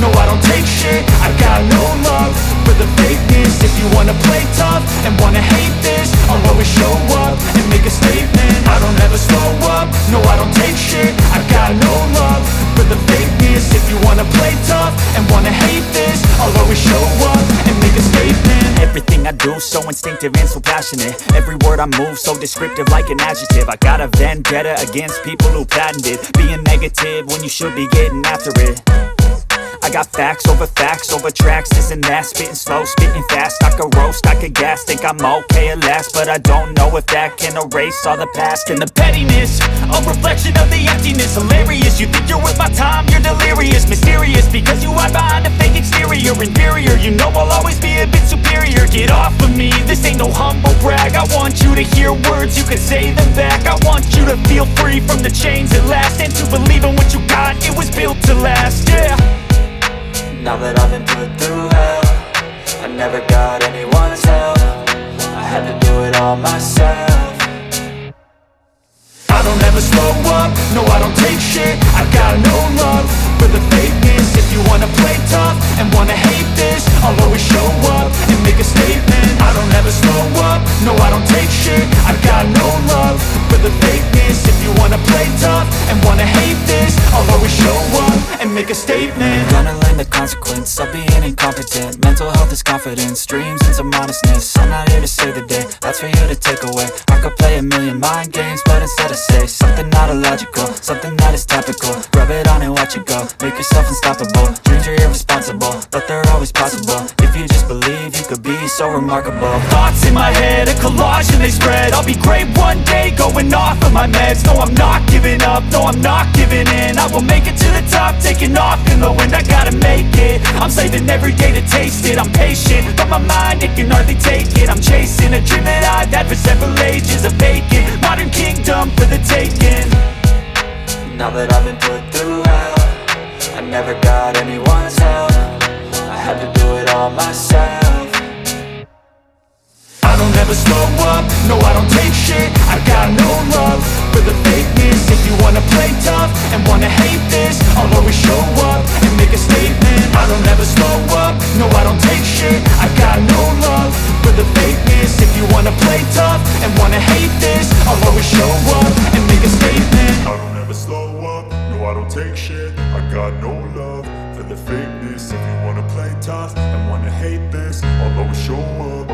no I don't take shit. I got no love for the fakeness. If you wanna play tough and wanna hate this, I'll always show up and make a statement. I don't ever slow up, no I don't take shit. I got no love for the fakeness. If you wanna play tough and wanna hate this, I'll always show up and make a statement. Everything I do so instinctive and so passionate. Every word I move so descriptive like an adjective. I got a vendetta against people who patented being negative when you should be getting after it. I got facts over tracks, this and that. Spitting slow, spitting fast. I could roast, I could gas. Think I'm okay at last, but I don't know if that can erase all the past. And the pettiness, a reflection of the emptiness. Hilarious, you think you're worth my time, you're delirious. Mysterious, because you hide behind a fake exterior. Inferior, you know I'll always be a bit superior. Get off of me, this ain't no humble brag. I want you to hear words, you can say them back. I want you to feel free from the chains at last, and to believe in what you got, it was built to last, yeah. Now that I've been put through hell, I never got anyone's help. I had to do it all myself. I don't ever slow up, no I don't take shit. I got no love for the fakeness. If you wanna play tough and wanna hate this, I'll always show up and make a statement. I don't ever slow up, no I don't take shit. I got no love for the fakeness. If you wanna play tough and wanna hate this, I'll always show up and make a statement. Gonna learn the consequence of being incompetent. Mental health is confidence, dreams and some honestness. I'm not here to save the day, that's for you to take away. I could play a million mind games, but instead I say something not illogical, something that is topical. Rub it on and watch it go, make yourself unstoppable. Dreams are irresponsible, but they're always possible. If you just believe, you could be so remarkable. Thoughts in my head, a collage and they spread. I'll be great one day, going off of my meds. No, I'm not giving up, no, I'm not giving in. I will make it to the top, taking off in the wind. I gotta make it, I'm saving every day to taste it. I'm patient, but my mind, it can hardly take it. I'm chasing a dream that I've had for several ages. A vacant, modern kingdom for the taking. Now that I've been put through hell, I never got anyone's help. I had to do it all myself. I don't ever slow up, no I don't take shit. I got no love for the fakeness. If you wanna play tough and wanna hate this, I'll always show up and make a statement. I don't ever slow up, no I don't take shit. I got no love for the fakeness. If you wanna play tough and wanna hate this, I'll always show up and make a statement. I don't ever slow up, no I don't take shit. I got no love for the fakeness. If you wanna play tough and wanna hate this, I'll always show up.